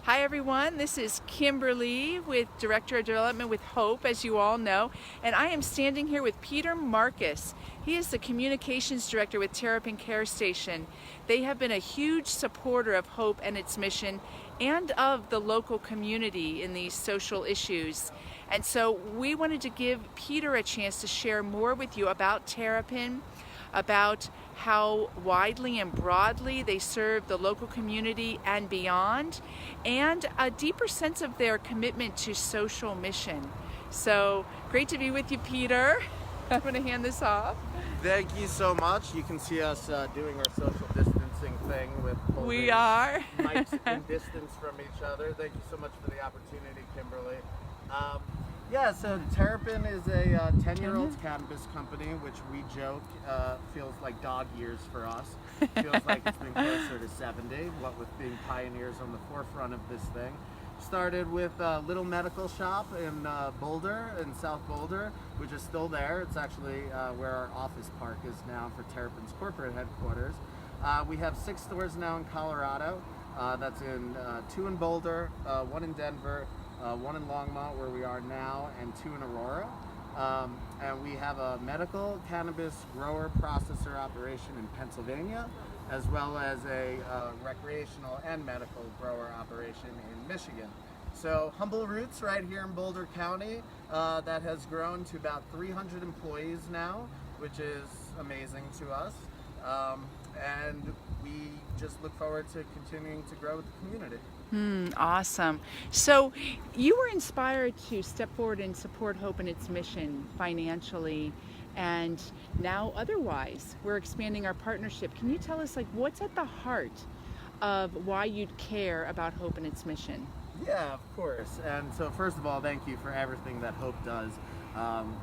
Hi everyone, this is Kimberly with Director of Development with Hope, as you all know, and I am standing here with PeterMarcus. He is the Communications Director with Terrapin Care Station. They have been a huge supporter of Hope and its mission and of the local community in these social issues. And so we wanted to give Peter a chance to share more with you about Terrapin, about how widely and broadly they serve the local community and beyond, and a deeper sense of their commitment to social mission. So great to be with you, Peter. I'm going to hand this off. Thank you so much. You can see us doing our social distancing thing with We are. mics in distance from each other. Thank you so much for the opportunity, Kimberly. So Terrapin is a 10-year-old cannabis company, which we joke feels like dog years for us. Feels like it's been closer to 70, what with being pioneers on the forefront of this thing. Started with a little medical shop in Boulder, in South Boulder, which is still there. It's actually where our office park is now for Terrapin's corporate headquarters. We have 6 stores now in Colorado. That's in 2 in Boulder, 1 in Denver, 1 in Longmont, where we are now, and 2 in Aurora. And we have a medical cannabis grower processor operation in Pennsylvania, as well as a recreational and medical grower operation in Michigan. So humble roots right here in Boulder County that has grown to about 300 employees now, which is amazing to us. And we just look forward to continuing to grow with the community. Awesome. So you were inspired to step forward and support Hope and its mission financially, and now otherwise we're expanding our partnership. Can you tell us what's at the heart of why you'd care about Hope and its mission? Yeah, of course. And so first of all, thank you for everything that Hope does.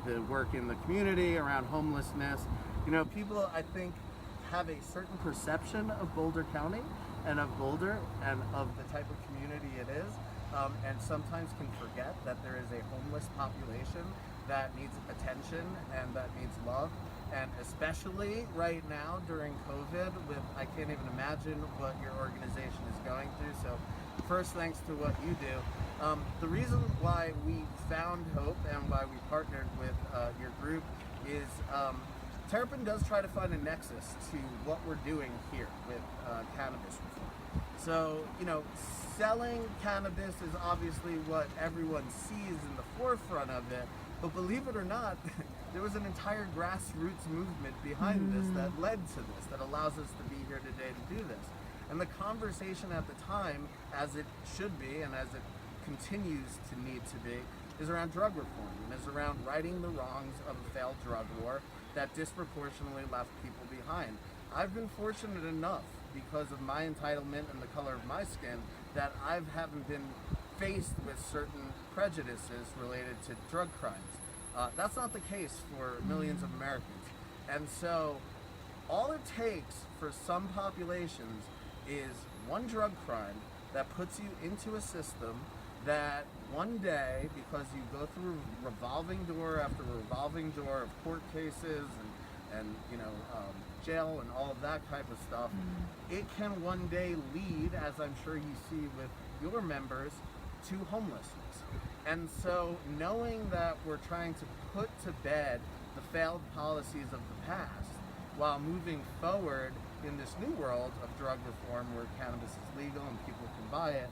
The work in the community around homelessness. You know, people, I think, have a certain perception of Boulder County and of Boulder and of the type of community it is, and sometimes can forget that there is a homeless population that needs attention and that needs love. And especially right now during COVID, I can't even imagine what your organization is going through. So first, thanks to what you do. The reason why we found Hope and why we partnered with your group is Terrapin does try to find a nexus to what we're doing here with cannabis reform. So, you know, selling cannabis is obviously what everyone sees in the forefront of it, but believe it or not, there was an entire grassroots movement behind this that led to this, that allows us to be here today to do this. And the conversation at the time, as it should be and as it continues to need to be, is around drug reform and is around righting the wrongs of a failed drug war that disproportionately left people behind. I've been fortunate enough, because of my entitlement and the color of my skin, that I haven't been faced with certain prejudices related to drug crimes. That's not the case for millions of Americans. And so all it takes for some populations is one drug crime that puts you into a system that one day, because you go through revolving door after revolving door of court cases and jail and all of that type of stuff, it can one day lead, as I'm sure you see with your members, to homelessness. And so knowing that we're trying to put to bed the failed policies of the past while moving forward in this new world of drug reform where cannabis is legal and people can buy it,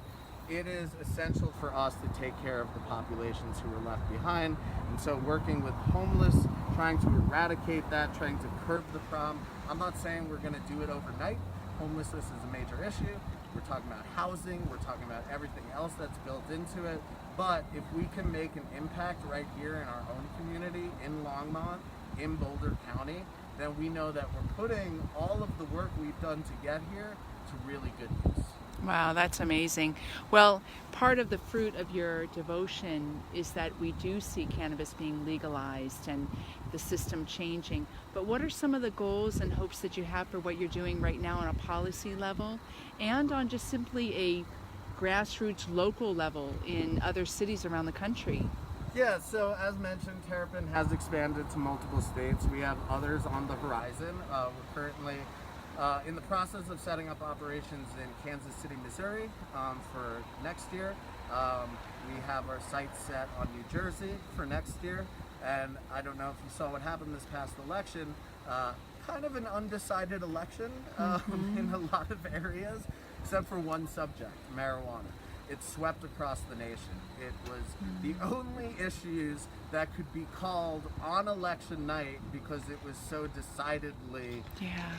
it is essential for us to take care of the populations who are left behind. And so working with homeless, trying to eradicate that, trying to curb the problem. I'm not saying we're going to do it overnight. Homelessness is a major issue. We're talking about housing. We're talking about everything else that's built into it. But if we can make an impact right here in our own community, in Longmont, in Boulder County, then we know that we're putting all of the work we've done to get here to really good use. Wow, that's amazing. Well, part of the fruit of your devotion is that we do see cannabis being legalized and the system changing. But what are some of the goals and hopes that you have for what you're doing right now on a policy level and on just simply a grassroots local level in other cities around the country? Yeah, so as mentioned, Terrapin has expanded to multiple states. We have others on the horizon. We're currently in the process of setting up operations in Kansas City, Missouri for next year. We have our sights set on New Jersey for next year. And I don't know if you saw what happened this past election, kind of an undecided election in a lot of areas, except for one subject, marijuana. It swept across the nation. It was the only issues that could be called on election night because it was so decidedly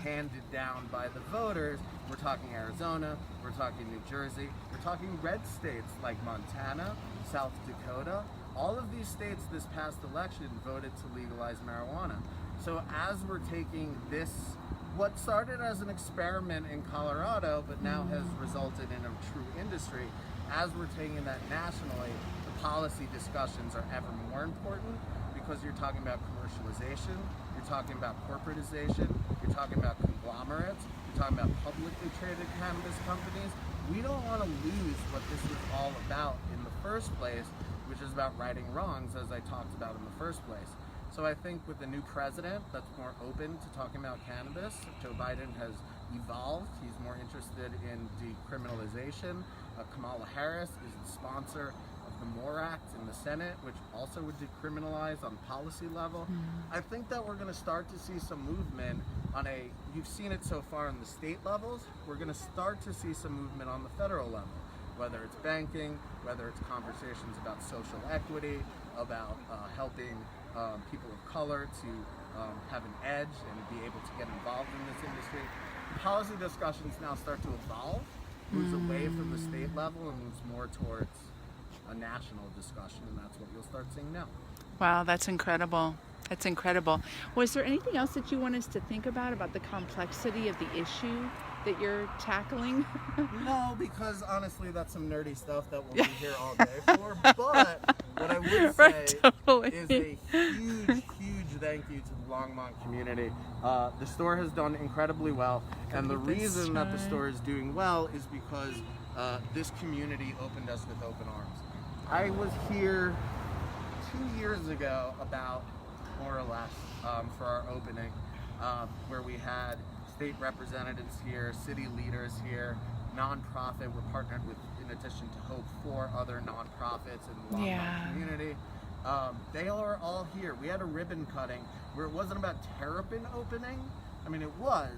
handed down by the voters. We're talking Arizona, we're talking New Jersey, we're talking red states like Montana, South Dakota. All of these states this past election voted to legalize marijuana. So as we're taking this, what started as an experiment in Colorado, but now has resulted in a true industry, as we're taking that nationally, the policy discussions are ever more important because you're talking about commercialization, you're talking about corporatization, you're talking about conglomerates, you're talking about publicly traded cannabis companies. We don't want to lose what this is all about in the first place, which is about righting wrongs, as I talked about in the first place. So I think with the new president that's more open to talking about cannabis, Joe Biden has evolved. He's more interested in decriminalization. Kamala Harris is the sponsor of the MORE Act in the Senate, which also would decriminalize on policy level. I think that we're going to start to see some movement on you've seen it so far in the state levels, we're going to start to see some movement on the federal level, whether it's banking, whether it's conversations about social equity, about helping people of color to have an edge and be able to get involved in this industry. Policy discussions now start to evolve, moves away from the state level and moves more towards a national discussion, and that's what you'll start seeing now. Wow, that's incredible. That's incredible. Was there anything else that you want us to think about the complexity of the issue that you're tackling? No, because honestly, that's some nerdy stuff that we'll be here all day for. But what I would say is a huge, huge thank you to the Longmont community. The store has done incredibly well, and the reason that the store is doing well is because this community opened us with open arms. I was here 2 years ago, about more or less, for our opening, where we had state representatives here, city leaders here, nonprofit. We're partnered with, in addition to Hope, 4 other nonprofits in the Longmont community. They are all here. We had a ribbon cutting where it wasn't about Terrapin opening. I mean, it was,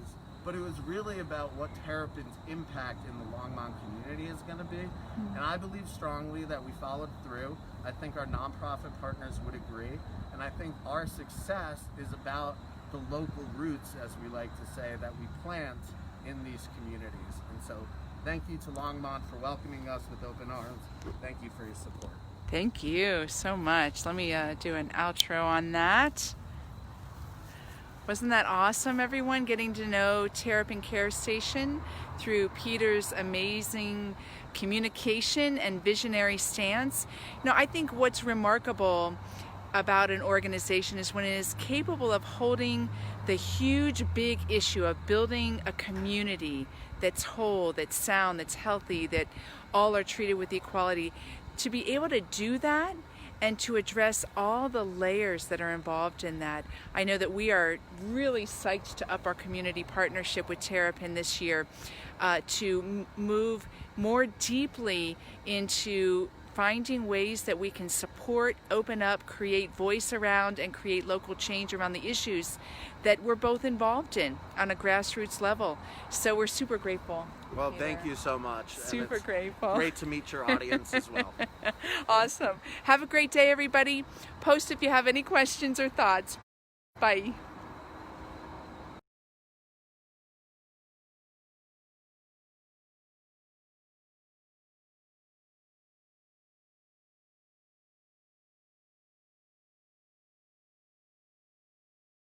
but it was really about what Terrapin's impact in the Longmont community is going to be. And I believe strongly that we followed through. I think our nonprofit partners would agree. And I think our success is about the local roots, as we like to say, that we plant in these communities. And so thank you to Longmont for welcoming us with open arms. Thank you for your support. Thank you so much. Let me do an outro on that. Wasn't that awesome, everyone? Getting to know Terrapin Care Station through Peter's amazing communication and visionary stance. You know, I think what's remarkable about an organization is when it is capable of holding the huge, big issue of building a community that's whole, that's sound, that's healthy, that all are treated with equality. To be able to do that and to address all the layers that are involved in that. I know that we are really psyched to up our community partnership with Terrapin this year to move more deeply into finding ways that we can support, open up, create voice around, and create local change around the issues that we're both involved in on a grassroots level. So we're super grateful. Well, thank you so much. Super grateful. Great to meet your audience as well. Awesome. Have a great day, everybody. Post if you have any questions or thoughts. Bye.